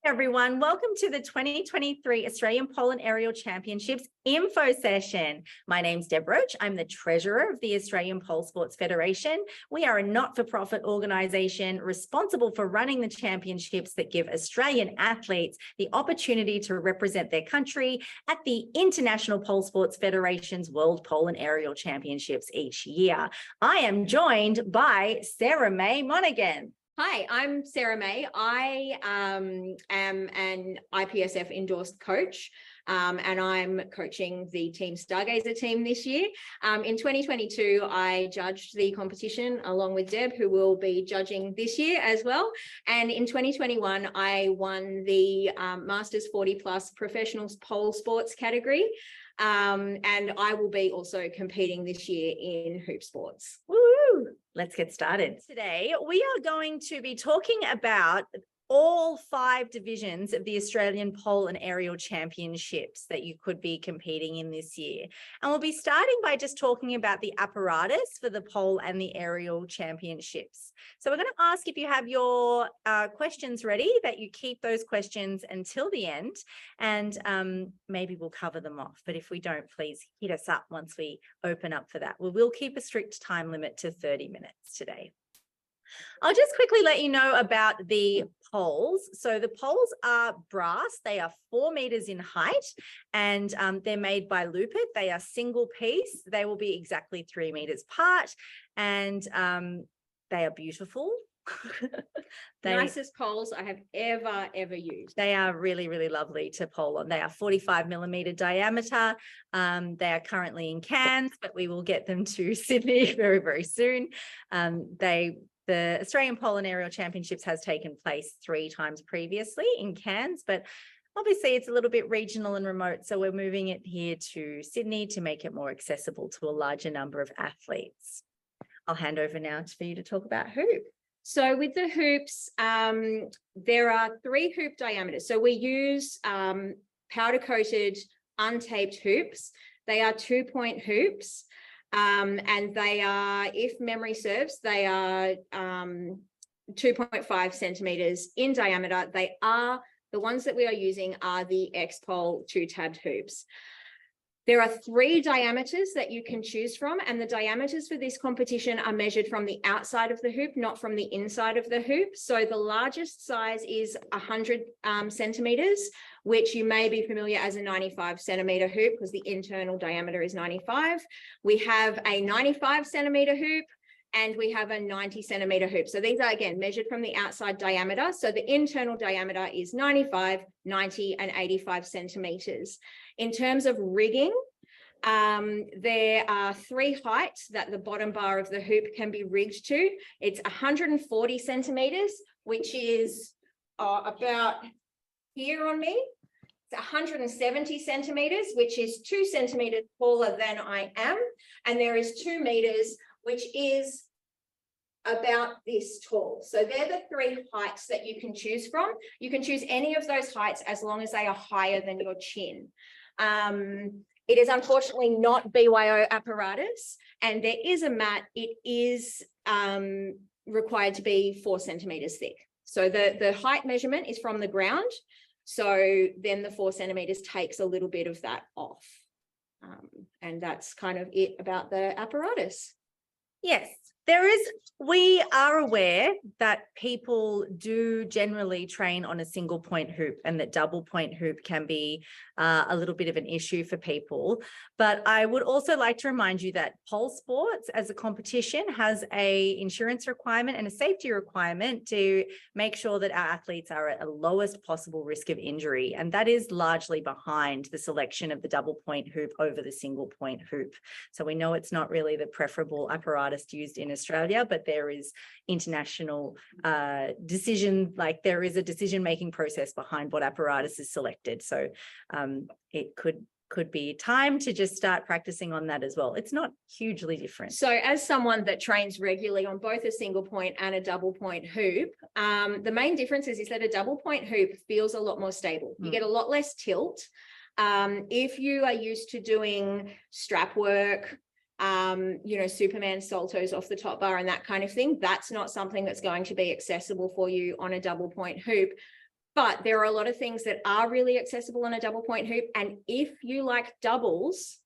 Everyone, welcome to the 2023 Australian Pole and Aerial Championships info session. My name's Deb Roach. I'm the treasurer of the Australian Pole Sports Federation. We are a not-for-profit organisation responsible for running the championships that give Australian athletes the opportunity to represent their country at the International Pole Sports Federation's World Pole and Aerial Championships each year. I am joined by Sarah May Monaghan. Hi, I'm Sarah May. I am an IPSF endorsed coach and I'm coaching the Team Stargazer team this year. In 2022, I judged the competition along with Deb, who will be judging this year as well. And in 2021, I won the Masters 40 Plus Professionals Pole Sports category. And I will be also competing this year in hoop sports. Woo! Let's get started. Today, we are going to be talking about all 5 divisions of the Australian Pole and Aerial Championships that you could be competing in this year. And we'll be starting by just talking about the apparatus for the Pole and the Aerial Championships. So we're going to ask if you have your questions ready, that you keep those questions until the end, and maybe we'll cover them off. But if we don't, please hit us up once we open up for that. We will keep a strict time limit to 30 minutes today. I'll just quickly let you know about the poles. So the poles are brass. They are 4 meters in height and they're made by Lupit. They are single piece. They will be exactly 3 meters apart and they are beautiful. Nicest poles I have ever used. They are really, really lovely to pole on. They are 45 millimeter diameter. They are currently in Cairns, but we will get them to Sydney very, very soon. The Australian Pole and Aerial Championships has taken place 3 times previously in Cairns, but obviously it's a little bit regional and remote. So we're moving it here to Sydney to make it more accessible to a larger number of athletes. I'll hand over now for you to talk about hoop. So with the hoops, there are 3 hoop diameters. So we use powder coated untaped hoops. They are 2-point hoops. And they are, if memory serves, they are 2.5 centimeters in diameter. The ones that we are using are the X-Pole 2-tabbed hoops. There are 3 diameters that you can choose from, and the diameters for this competition are measured from the outside of the hoop, not from the inside of the hoop. So the largest size is 100 centimeters, which you may be familiar as a 95 centimeter hoop because the internal diameter is 95. We have a 95 centimeter hoop and we have a 90 centimeter hoop. So these are, again, measured from the outside diameter. So the internal diameter is 95, 90, and 85 centimeters. In terms of rigging, there are 3 heights that the bottom bar of the hoop can be rigged to. It's 140 centimeters, which is about here on me. It's 170 centimeters, which is 2 centimeters taller than I am. And there is 2 meters, which is about this tall. So they're the 3 heights that you can choose from. You can choose any of those heights as long as they are higher than your chin. It is unfortunately not BYO apparatus, and there is a mat. It is required to be 4 centimeters thick. So the height measurement is from the ground. So then the 4 centimeters takes a little bit of that off. And that's kind of it about the apparatus. Yes, we are aware that people do generally train on a single point hoop and that double point hoop can be a little bit of an issue for people. But I would also like to remind you that pole sports as a competition has a insurance requirement and a safety requirement to make sure that our athletes are at a lowest possible risk of injury. And that is largely behind the selection of the double point hoop over the single point hoop. So we know it's not really the preferable apparatus used in Australia, but there is international there is a decision-making process behind what apparatus is selected. So it could be time to just start practicing on that as well. It's not hugely different. So as someone that trains regularly on both a single point and a double point hoop, the main difference is that a double point hoop feels a lot more stable. You get a lot less tilt. If you are used to doing strap work, Superman saltos off the top bar and that kind of thing, that's not something that's going to be accessible for you on a double point hoop. But there are a lot of things that are really accessible on a double point hoop. And if you like doubles,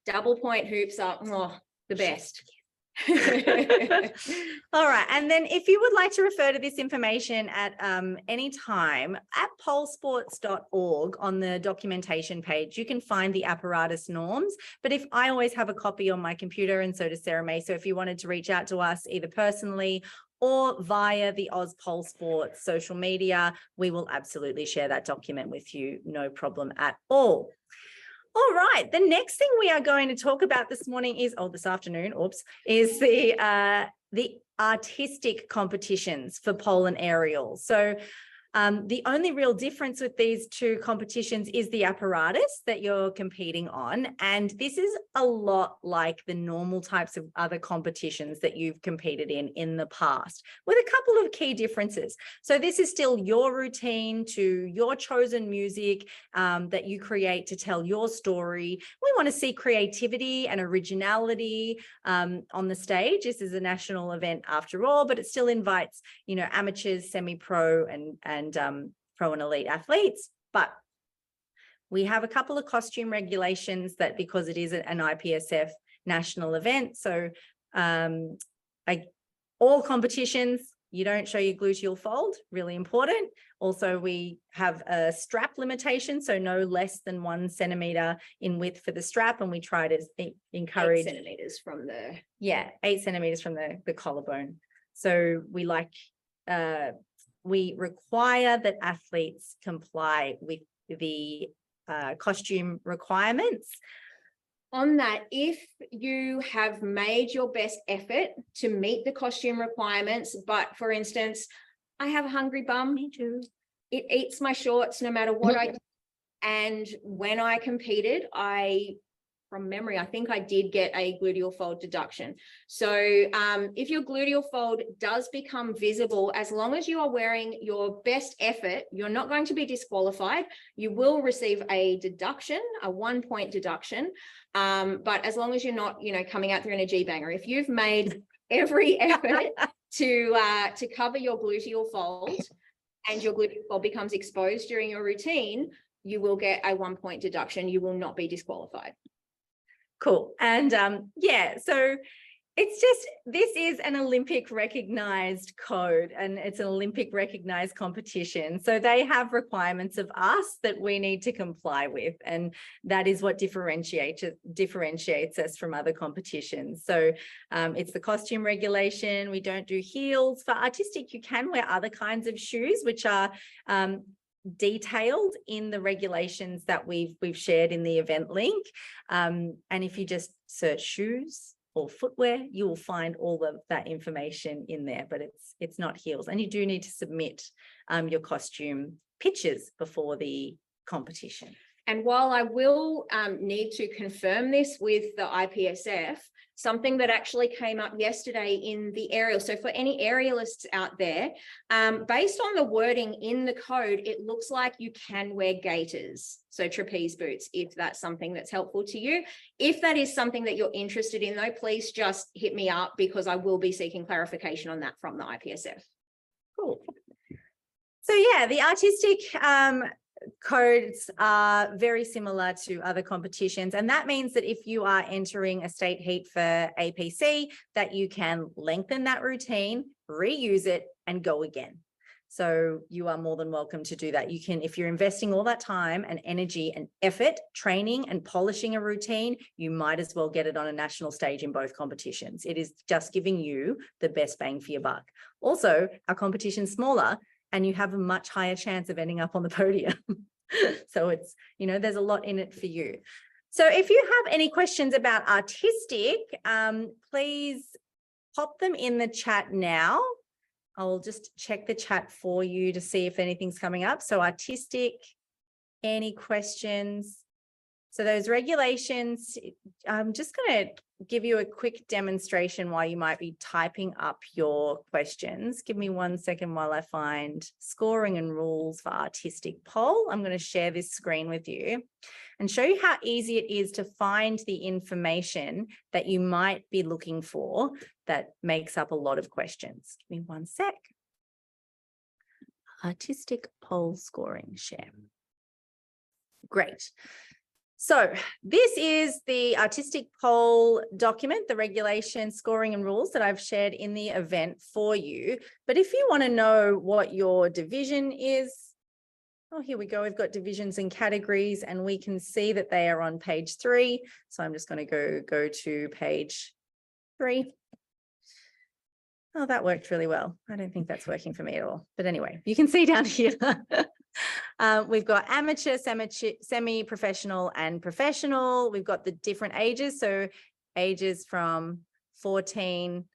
double point hoops are the best. All right. And then if you would like to refer to this information at any time, at polesports.org on the documentation page, you can find the apparatus norms. But if I always have a copy on my computer, and so does Sarah May. So if you wanted to reach out to us either personally or via the Oz Pole Sports social media, we will absolutely share that document with you. No problem at all. All right. The next thing we are going to talk about this morning is, this afternoon, is the artistic competitions for pole and aerial. So the only real difference with these two competitions is the apparatus that you're competing on. And this is a lot like the normal types of other competitions that you've competed in the past, with a couple of key differences. So this is still your routine to your chosen music that you create to tell your story. We want to see creativity and originality on the stage. This is a national event after all, but it still invites, amateurs, semi-pro and pro and elite athletes. But we have a couple of costume regulations that, because it is an IPSF national event, so all competitions, you don't show your gluteal fold, really important. Also, we have a strap limitation, so no less than 1 centimeter in width for the strap, and we try to encourage 8 centimeters from the 8 centimeters from the collarbone. So we require that athletes comply with the costume requirements. On that, if you have made your best effort to meet the costume requirements, but for instance, I have a hungry bum. Me too. It eats my shorts no matter what I do. And when I competed, from memory, I think I did get a gluteal fold deduction. So if your gluteal fold does become visible, as long as you are wearing your best effort, you're not going to be disqualified. You will receive a deduction, a 1-point deduction. But as long as you're not, coming out there in a G-banger, if you've made every effort to cover your gluteal fold and your gluteal fold becomes exposed during your routine, you will get a 1-point deduction. You will not be disqualified. Cool. And so it's just, this is an Olympic recognized code, and it's an Olympic recognized competition. So they have requirements of us that we need to comply with. And that is what differentiates us from other competitions. So it's the costume regulation. We don't do heels. For artistic, you can wear other kinds of shoes, which are detailed in the regulations that we've shared in the event link. And if you just search shoes or footwear, you will find all of that information in there, but it's not heels. And you do need to submit your costume pictures before the competition. And while I will need to confirm this with the IPSF, something that actually came up yesterday in the aerial. So for any aerialists out there, based on the wording in the code, it looks like you can wear gaiters, so trapeze boots, if that's something that's helpful to you. If that is something that you're interested in, though, please just hit me up, because I will be seeking clarification on that from the IPSF. Cool. So yeah, the artistic codes are very similar to other competitions, and that means that if you are entering a state heat for APC, that you can lengthen that routine, reuse it, and go again. So you are more than welcome to do that. You can, if you're investing all that time and energy and effort training and polishing a routine, you might as well get it on a national stage in both competitions. It is just giving you the best bang for your buck. Also, our competition's smaller, and you have a much higher chance of ending up on the podium. So it's, there's a lot in it for you. So if you have any questions about artistic, please pop them in the chat now. I'll just check the chat for you to see if anything's coming up. So artistic, any questions? So those regulations, I'm just going to give you a quick demonstration while you might be typing up your questions. Give me 1 second while I find scoring and rules for artistic pole. I'm going to share this screen with you and show you how easy it is to find the information that you might be looking for that makes up a lot of questions. Give me 1 sec. artistic pole scoring share. Great. So this is the artistic pole document, the regulation, scoring and rules that I've shared in the event for you. But if you want to know what your division is, oh, here we go. We've got divisions and categories, and we can see that they are on page 3. So I'm just going to go to page 3. Oh, that worked really well. I don't think that's working for me at all. But anyway, you can see down here, we've got amateur, semi-professional and professional. We've got the different ages. So ages from 14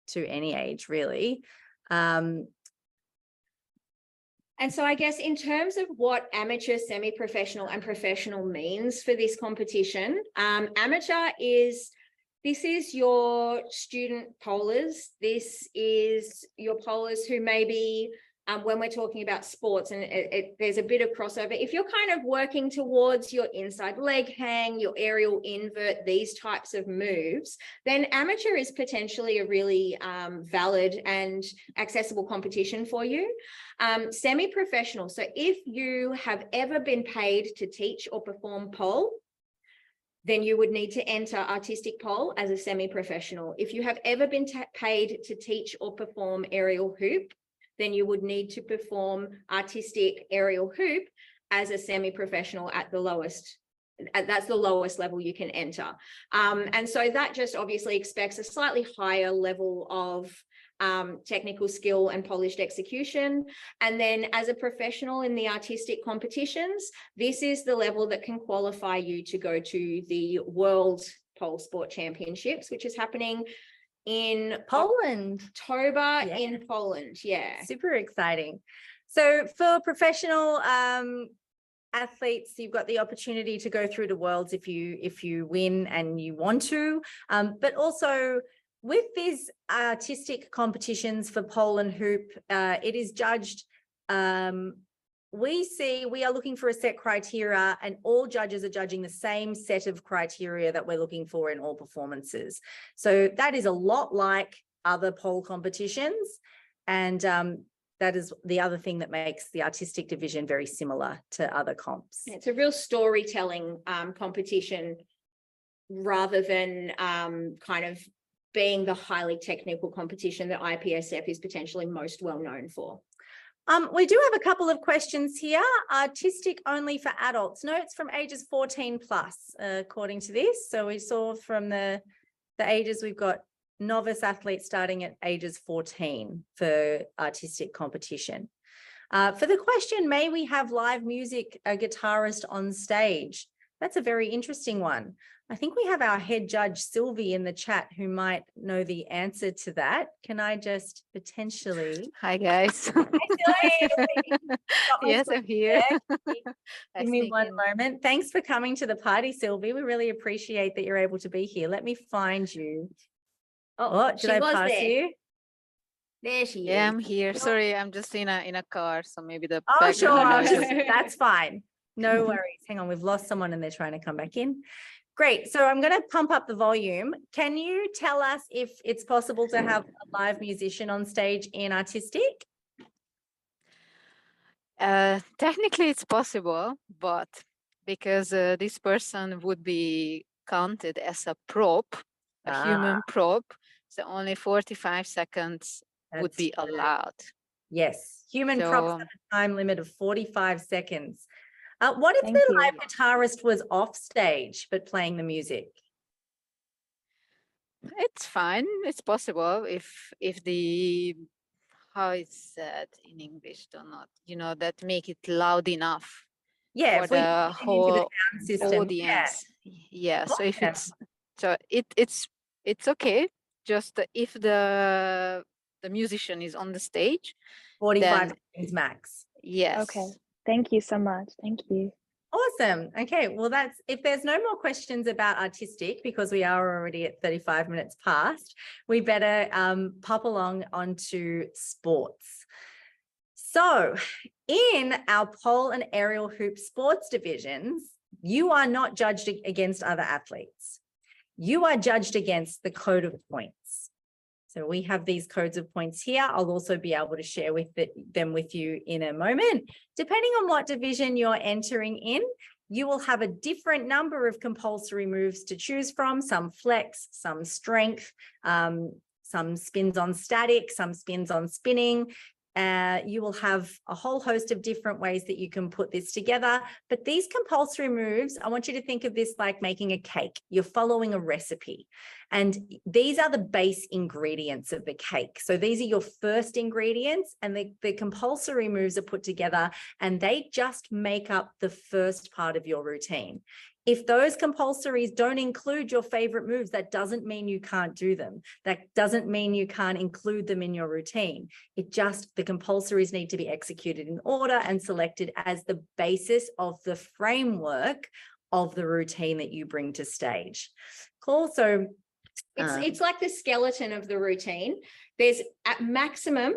to any age, really. And so I guess in terms of what amateur, semi-professional and professional means for this competition, amateur this is your student polers. This is your polers who maybe, when we're talking about sports, and there's a bit of crossover, if you're kind of working towards your inside leg hang, your aerial invert, these types of moves, then amateur is potentially a really valid and accessible competition for you. Semi-professional, so if you have ever been paid to teach or perform pole, then you would need to enter artistic pole as a semi-professional. If you have ever been paid to teach or perform aerial hoop, then you would need to perform artistic aerial hoop as a semi-professional at the lowest. That's the lowest level you can enter. And so that just obviously expects a slightly higher level of technical skill and polished execution. And then as a professional in the artistic competitions, this is the level that can qualify you to go to the World Pole Sport Championships, which is happening in Poland. October in Poland. Yeah. Super exciting. So for professional athletes, you've got the opportunity to go through to Worlds if you win and you want to, but also with these artistic competitions for pole and hoop, it is judged. We are looking for a set criteria, and all judges are judging the same set of criteria that we're looking for in all performances. So that is a lot like other pole competitions, and that is the other thing that makes the artistic division very similar to other comps. It's a real storytelling competition rather than kind of being the highly technical competition that IPSF is potentially most well known for. We do have a couple of questions here. Artistic only for adults. No, it's from ages 14 plus, according to this. So we saw from the ages, we've got novice athletes starting at ages 14 for artistic competition. For the question, may we have live music, a guitarist on stage? That's a very interesting one. I think we have our head judge, Sylvie, in the chat who might know the answer to that. Can I just potentially... Hi, guys. Hi, Sylvie. Yes, I'm here. Give me one moment. Thanks for coming to the party, Sylvie. We really appreciate that you're able to be here. Let me find you. Oh, did I pass you? There she is. Yeah, I'm here. Sorry, I'm just in a car, so maybe the Oh, sure. background- That's fine. No worries. Hang on, we've lost someone and they're trying to come back in. Great. So I'm going to pump up the volume. Can you tell us if it's possible to have a live musician on stage in artistic? Technically, it's possible, but because this person would be counted as a prop, a human prop, so only 45 seconds would be allowed. Yes, human props have a time limit of 45 seconds. What if Thank the you. live guitarist was off stage but playing the music? It's fine. It's possible if the, how it's said in English, or not, you know, that make it loud enough. Yeah, for if we the put it into whole the sound system. audience. Yeah. So if Awesome. it's okay. Just if the musician is on the stage, 45 then- seconds max. yes. Okay. Thank you so much. Thank you. Awesome. Okay, well, that's, if there's no more questions about artistic, because we are already at 35 minutes past, we better pop along onto sports. So in our pole and aerial hoop sports divisions, you are not judged against other athletes. You are judged against the code of points. So we have these codes of points here. I'll also be able to share them with you in a moment. Depending on what division you're entering in, you will have a different number of compulsory moves to choose from, some flex, some strength, some spins on static, some spins on spinning. You will have a whole host of different ways that you can put this together. But these compulsory moves, I want you to think of this like making a cake. You're following a recipe. And these are the base ingredients of the cake. So these are your first ingredients, and the compulsory moves are put together, and they just make up the first part of your routine. If those compulsories don't include your favorite moves, that doesn't mean you can't do them. That doesn't mean you can't include them in your routine. The compulsories need to be executed in order and selected as the basis of the framework of the routine that you bring to stage. Cool. So it's like the skeleton of the routine. There's at maximum,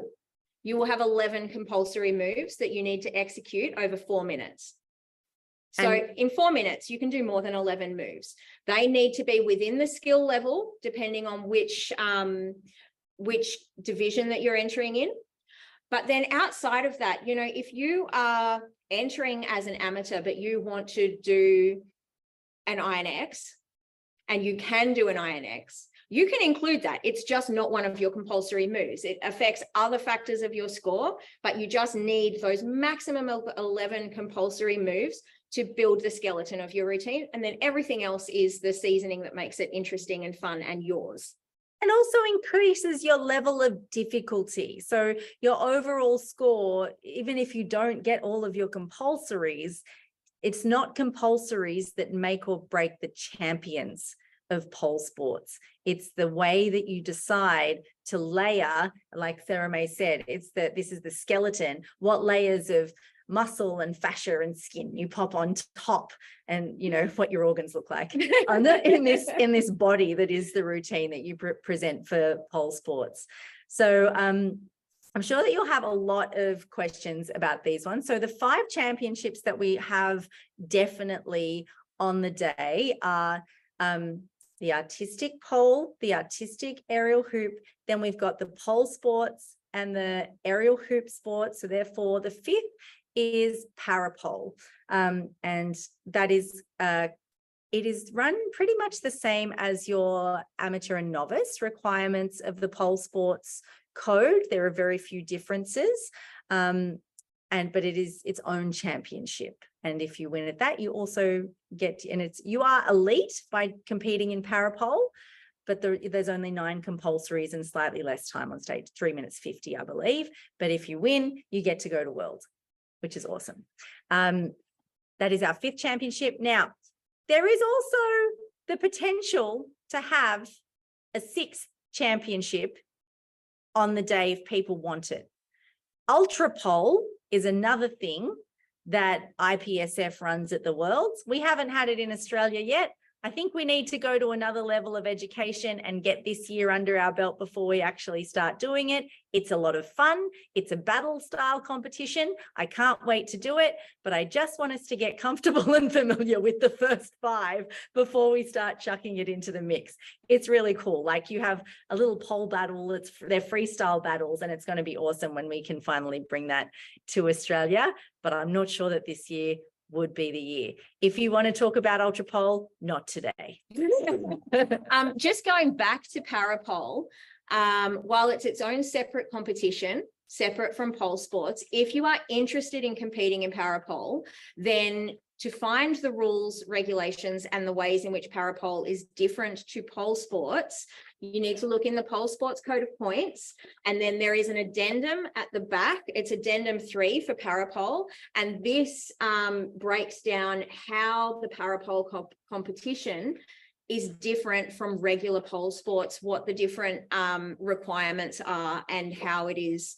you will have 11 compulsory moves that you need to execute over 4 minutes. So in 4 minutes, you can do more than 11 moves. They need to be within the skill level, depending on which division that you're entering in. But then outside of that, you know, if you are entering as an amateur, but you want to do an INX, and you can do an INX, you can include that. It's just not one of your compulsory moves. It affects other factors of your score, but you just need those maximum of 11 compulsory moves to build the skeleton of your routine. And then everything else is the seasoning that makes it interesting and fun and yours. And also increases your level of difficulty. So your overall score, even if you don't get all of your compulsories, it's not compulsories that make or break the champions of pole sports. It's the way that you decide to layer, like Sarah May said, this is the skeleton, what layers of muscle and fascia and skin you pop on top, and you know what your organs look like in this body that is the routine that you present for pole sports. So I'm sure that you'll have a lot of questions about these ones. So the 5 championships that we have definitely on the day are the artistic pole, the artistic aerial hoop, then we've got the pole sports and the aerial hoop sports. So therefore the 5th is parapole, and that is it is run pretty much the same as your amateur and novice requirements of the pole sports code. There are very few differences, but it is its own championship. And if you win at that, you also get, and you are elite by competing in parapole, but there's only 9 compulsories and slightly less time on stage, 3 minutes 50, I believe. But if you win, you get to go to World, which is awesome. That is our 5th championship. Now, there is also the potential to have a 6th championship on the day if people want it. Ultra pole is another thing that IPSF runs at the Worlds. We haven't had it in Australia yet. I think we need to go to another level of education and get this year under our belt before we actually start doing it. It's a lot of fun. It's a battle style competition. I can't wait to do it, but I just want us to get comfortable and familiar with the first 5 before we start chucking it into the mix. It's really cool. Like you have a little pole battle. They're freestyle battles, and it's going to be awesome when we can finally bring that to Australia. But I'm not sure that this year would be the year. If you want to talk about ultra pole, not today. Just going back to parapole, while it's its own separate competition, separate from pole sports, if you are interested in competing in parapole, then to find the rules, regulations, and the ways in which parapole is different to pole sports, you need to look in the pole sports code of points. And then there is an addendum at the back. It's addendum 3 for parapole. And this breaks down how the parapole competition is different from regular pole sports, what the different requirements are, and how it is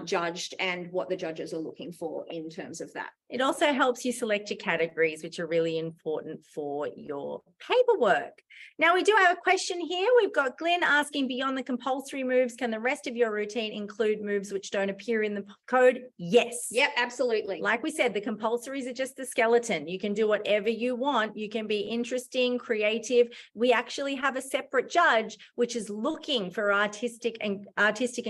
judged and what the judges are looking for in terms of that. It also helps you select your categories, which are really important for your paperwork. Now, we do have a question here. We've got Glenn asking, beyond the compulsory moves, can the rest of your routine include moves which don't appear in the code? Yes. Yep, absolutely. Like we said, the compulsories are just the skeleton. You can do whatever you want. You can be interesting, creative. We actually have a separate judge, which is looking for artistic and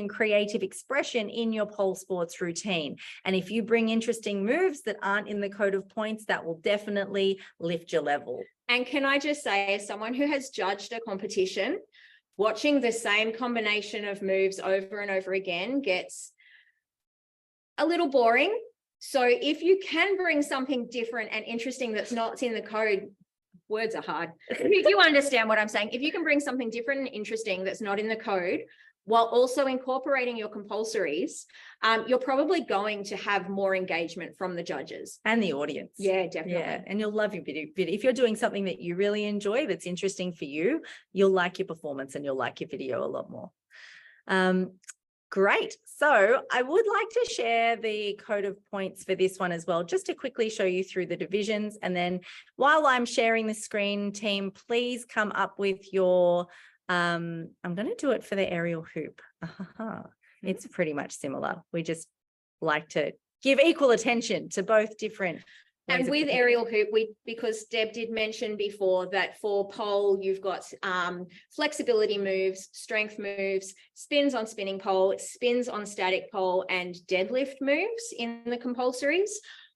creative expression in your pole sports routine. And if you bring interesting moves that aren't in the code of points, that will definitely lift your level. And can I just say, as someone who has judged a competition, watching the same combination of moves over and over again gets a little boring. So if you can bring something different and interesting that's not in the code, words are hard. If you understand what I'm saying, if you can bring something different and interesting that's not in the code, while also incorporating your compulsories, you're probably going to have more engagement from the judges. And the audience. Yeah, definitely. Yeah, and you'll love your video. If you're doing something that you really enjoy, that's interesting for you, you'll like your performance and you'll like your video a lot more. Great. So I would like to share the code of points for this one as well, just to quickly show you through the divisions. And then while I'm sharing the screen, team, please come up with your I'm going to do it for the aerial hoop. It's pretty much similar. We just like to give equal attention to both different. And with aerial hoop, because Deb did mention before that for pole, you've got flexibility moves, strength moves, spins on spinning pole, spins on static pole, and deadlift moves in the compulsories.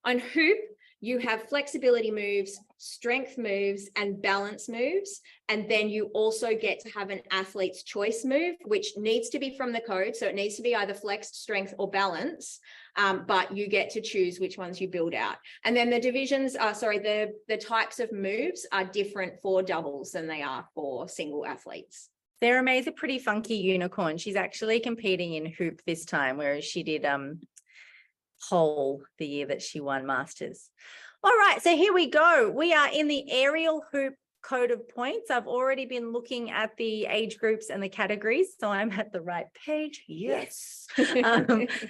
On hoop, you have flexibility moves, strength moves, and balance moves. And then you also get to have an athlete's choice move, which needs to be from the code. So it needs to be either flexed, strength, or balance. But you get to choose which ones you build out. And then the divisions the types of moves are different for doubles than they are for single athletes. Sarah May's a pretty funky unicorn. She's actually competing in hoop this time, whereas she did pole the year that she won Masters. All right, so here we go. We are in the aerial hoop code of points. I've already been looking at the age groups and the categories, so I'm at the right page. Yes.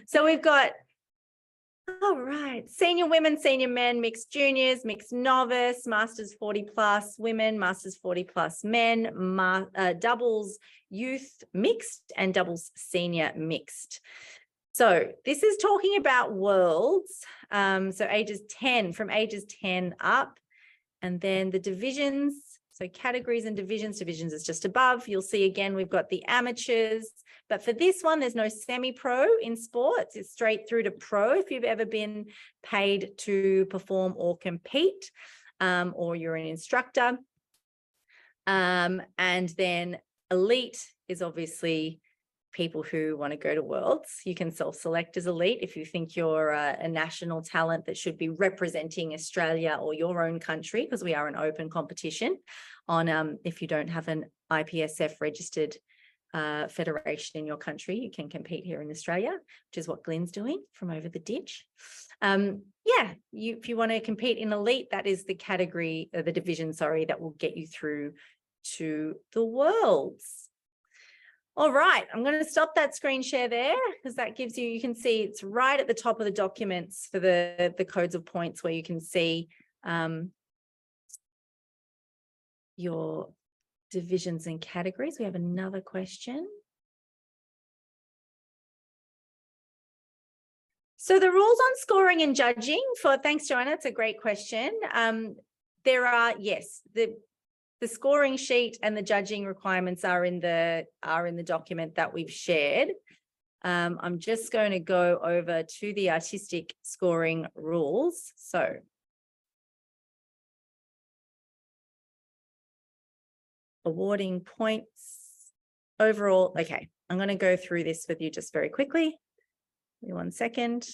So we've got, all right, senior women, senior men, mixed juniors, mixed novice, Masters 40 plus women, Masters 40 plus men, doubles youth mixed, and doubles senior mixed. So this is talking about worlds, so from ages 10 up, and then the divisions, so categories and divisions is just above. You'll see again, we've got the amateurs, but for this one, there's no semi-pro in sports. It's straight through to pro if you've ever been paid to perform or compete, or you're an instructor. And then elite is obviously people who want to go to worlds. You can self-select as elite if you think you're a national talent that should be representing Australia or your own country, because we are an open competition on if you don't have an IPSF registered federation in your country, you can compete here in Australia, which is what Glenn's doing from over the ditch. If you want to compete in elite, that is the category, the division, that will get you through to the worlds. All right, I'm going to stop that screen share there, because that gives you can see it's right at the top of the documents for the codes of points, where you can see your divisions and categories. We have another question. So the rules on scoring and judging thanks, Joanna, it's a great question. There are, yes, the scoring sheet and the judging requirements are in the document that we've shared. I'm just going to go over to the artistic scoring rules. So awarding points overall. Okay, I'm going to go through this with you just very quickly. Give me 1 second.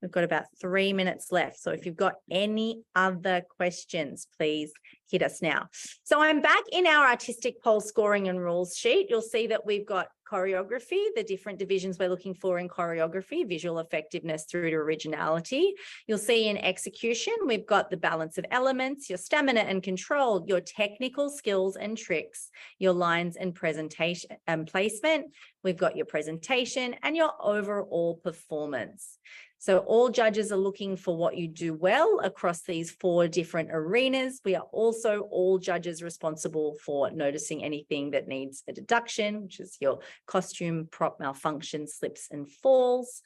We've got about 3 minutes left. So if you've got any other questions, please hit us now. So I'm back in our artistic pole scoring and rules sheet. You'll see that we've got choreography, the different divisions we're looking for in choreography, visual effectiveness through to originality. You'll see in execution, we've got the balance of elements, your stamina and control, your technical skills and tricks, your lines and presentation and placement. We've got your presentation and your overall performance. So all judges are looking for what you do well across these 4 different arenas. We are also all judges responsible for noticing anything that needs a deduction, which is your costume, prop malfunction, slips and falls.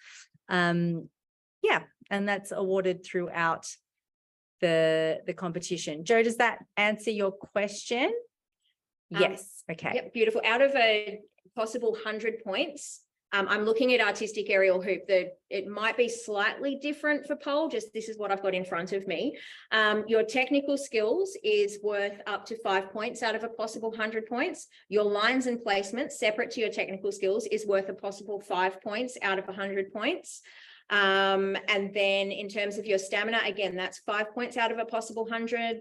Yeah, and that's awarded throughout the competition. Jo, does that answer your question? Yes. Okay. Yep, beautiful. Out of a possible 100 points, I'm looking at artistic aerial hoop. It might be slightly different for pole, just this is what I've got in front of me. Your technical skills is worth up to 5 points out of a possible 100 points. Your lines and placements separate to your technical skills is worth a possible 5 points out of 100 points. And then in terms of your stamina, again, that's 5 points out of a possible 100.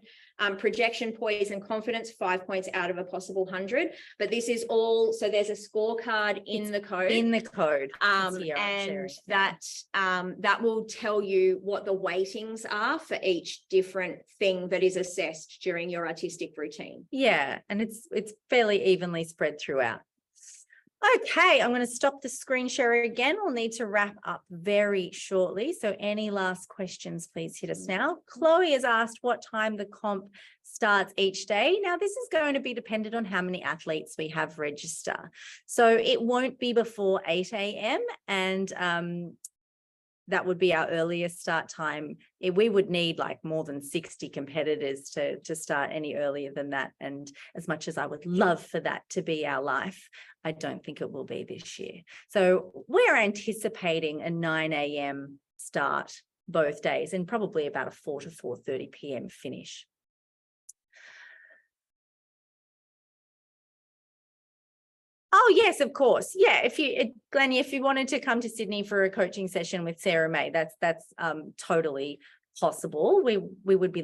Projection, poise and confidence, 5 points out of a possible 100. But this is all, so there's a scorecard in the code. In the code. And that will tell you what the weightings are for each different thing that is assessed during your artistic routine. Yeah, and it's fairly evenly spread throughout. Okay, I'm going to stop the screen share again. We'll need to wrap up very shortly. So any last questions, please hit us now. Chloe has asked what time the comp starts each day. Now, this is going to be dependent on how many athletes we have register. So it won't be before 8 a.m. and that would be our earliest start time. We would need like more than 60 competitors to start any earlier than that. And as much as I would love for that to be our life, I don't think it will be this year. So we're anticipating a 9 a.m. start both days and probably about a 4 to 4:30 p.m. finish. Oh, yes, of course. Yeah, Glennie, if you wanted to come to Sydney for a coaching session with Sarah May, that's totally possible. We would be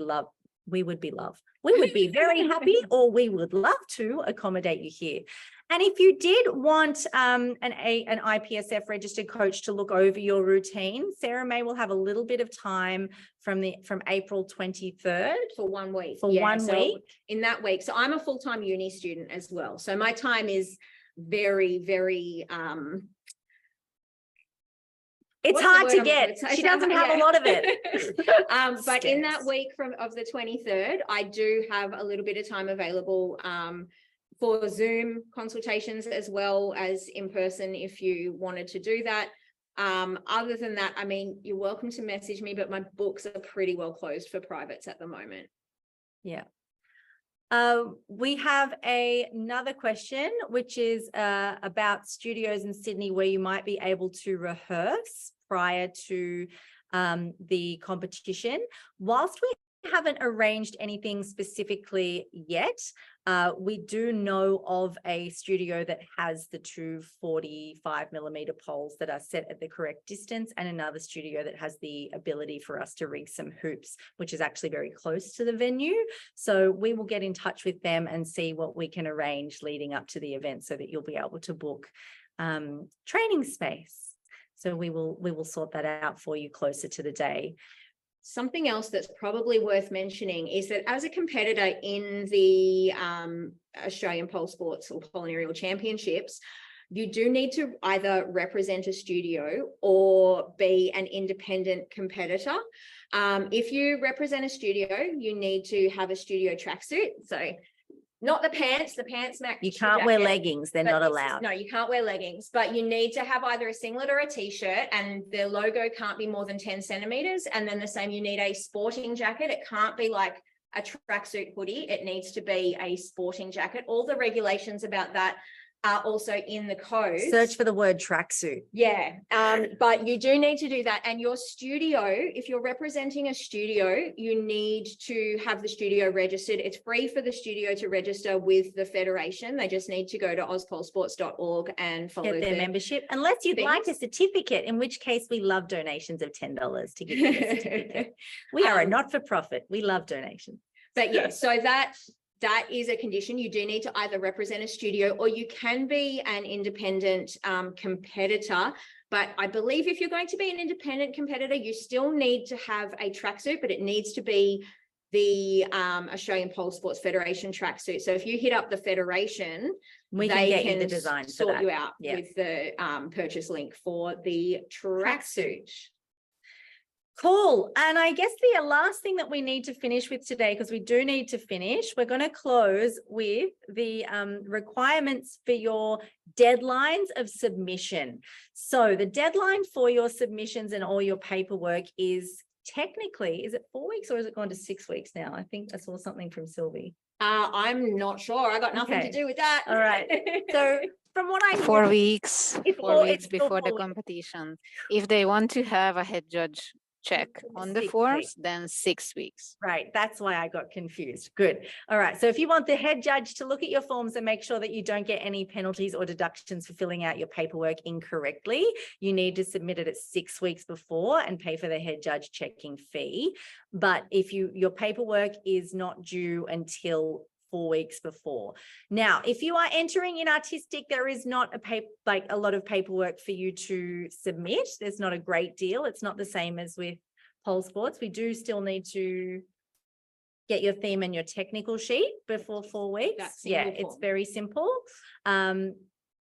very happy, or we would love to accommodate you here. And if you did want an IPSF registered coach to look over your routine, Sarah May will have a little bit of time from April 23rd. For 1 week. For 1 week. In that week. So I'm a full-time uni student as well. So my time is very, very it's hard to get. She doesn't have a lot of it. But in that week of the 23rd, I do have a little bit of time available for Zoom consultations as well as in person if you wanted to do that. Other than that, I mean, you're welcome to message me, but my books are pretty well closed for privates at the moment. Yeah. We have another question, which is about studios in Sydney where you might be able to rehearse prior to the competition. Whilst we haven't arranged anything specifically yet, we do know of a studio that has the 2 45mm poles that are set at the correct distance, and another studio that has the ability for us to rig some hoops, which is actually very close to the venue. So we will get in touch with them and see what we can arrange leading up to the event so that you'll be able to book training space. So we will sort that out for you closer to the day. Something else that's probably worth mentioning is that as a competitor in the Australian Pole Sports or Pole and Aerial Championships, you do need to either represent a studio or be an independent competitor. If you represent a studio, you need to have a studio tracksuit. So not the pants match. You can't wear leggings, they're not allowed. No, you can't wear leggings, but you need to have either a singlet or a t-shirt, and the logo can't be more than 10 centimeters. And then the same, you need a sporting jacket. It can't be like a tracksuit hoodie. It needs to be a sporting jacket. All the regulations about that are also in the code. Search for the word tracksuit. Yeah, but you do need to do that. And your studio, if you're representing a studio, you need to have the studio registered. It's free for the studio to register with the federation. They just need to go to ozpolsports.org and follow Get their membership, unless you'd like a things. certificate, in which case we love donations of $10 to give you a certificate. We are a not-for-profit. We love donations. But yeah, so that is a condition. You do need to either represent a studio, or you can be an independent competitor. But I believe if you're going to be an independent competitor, you still need to have a tracksuit, but it needs to be the Australian Pole Sports Federation tracksuit. So if you hit up the federation, We can get you the design for sort that. you out Yeah. with the purchase link for the tracksuit. Cool. And I guess the last thing that we need to finish with today, because we do need to finish, we're going to close with the requirements for your deadlines of submission. So the deadline for your submissions and all your paperwork is technically, is it 4 weeks or has it gone to 6 weeks now? I think I saw something from Sylvie. I'm not sure. I got nothing Okay. to do with that. All right. So from what I 4 weeks, It's 4 all- weeks it's still before the 4 weeks. competition. If they want to have a head judge check on the 6 forms, weeks. then 6 weeks. Right, that's why I got confused. Good. All right. So if you want the head judge to look at your forms and make sure that you don't get any penalties or deductions for filling out your paperwork incorrectly, you need to submit it at 6 weeks before and pay for the head judge checking fee. But if your paperwork is not due until 4 weeks before. Now, if you are entering in artistic, there is not a lot of paperwork for you to submit. There's not a great deal. It's not the same as with pole sports. We do still need to get your theme and your technical sheet before 4 weeks. That's Yeah, simple it's form. very simple.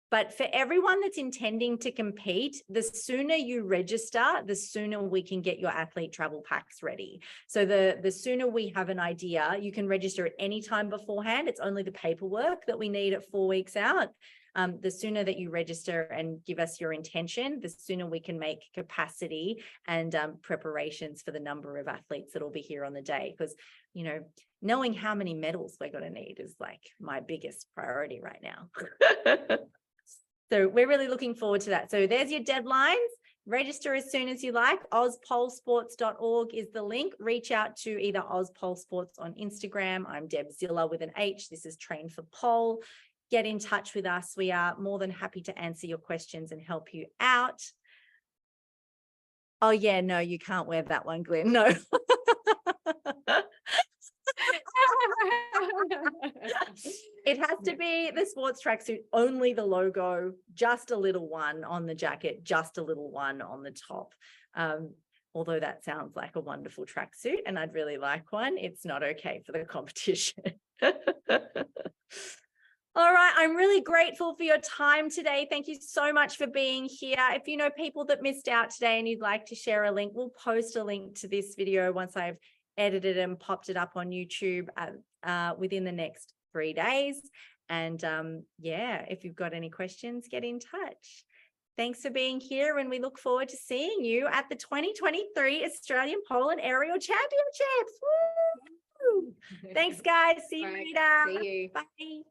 But for everyone that's intending to compete, the sooner you register, the sooner we can get your athlete travel packs ready. So the sooner we have an idea, you can register at any time beforehand. It's only the paperwork that we need at 4 weeks out. The sooner that you register and give us your intention, the sooner we can make capacity and preparations for the number of athletes that will be here on the day. Because, you know, knowing how many medals we're going to need is like my biggest priority right now. So we're really looking forward to that. So there's your deadlines. Register as soon as you like. ozpolesports.org is the link. Reach out to either ozpolesports on Instagram. I'm Deb Zilla with an H. This is Train for Pole. Get in touch with us. We are more than happy to answer your questions and help you out. Oh yeah, no, you can't wear that one, Glenn. No. It has to be the sports tracksuit, only the logo, just a little one on the jacket, just a little one on the top. Although that sounds like a wonderful tracksuit and I'd really like one, it's not okay for the competition. All right, I'm really grateful for your time today. Thank you so much for being here. If you know people that missed out today and you'd like to share a link, we'll post a link to this video once I've edited and popped it up on YouTube within the next 3 days. And yeah, if you've got any questions, get in touch. Thanks for being here, and we look forward to seeing you at the 2023 Australian Pole and Aerial Championships. Woo! Thanks, guys. See you All right, later. see you. Bye.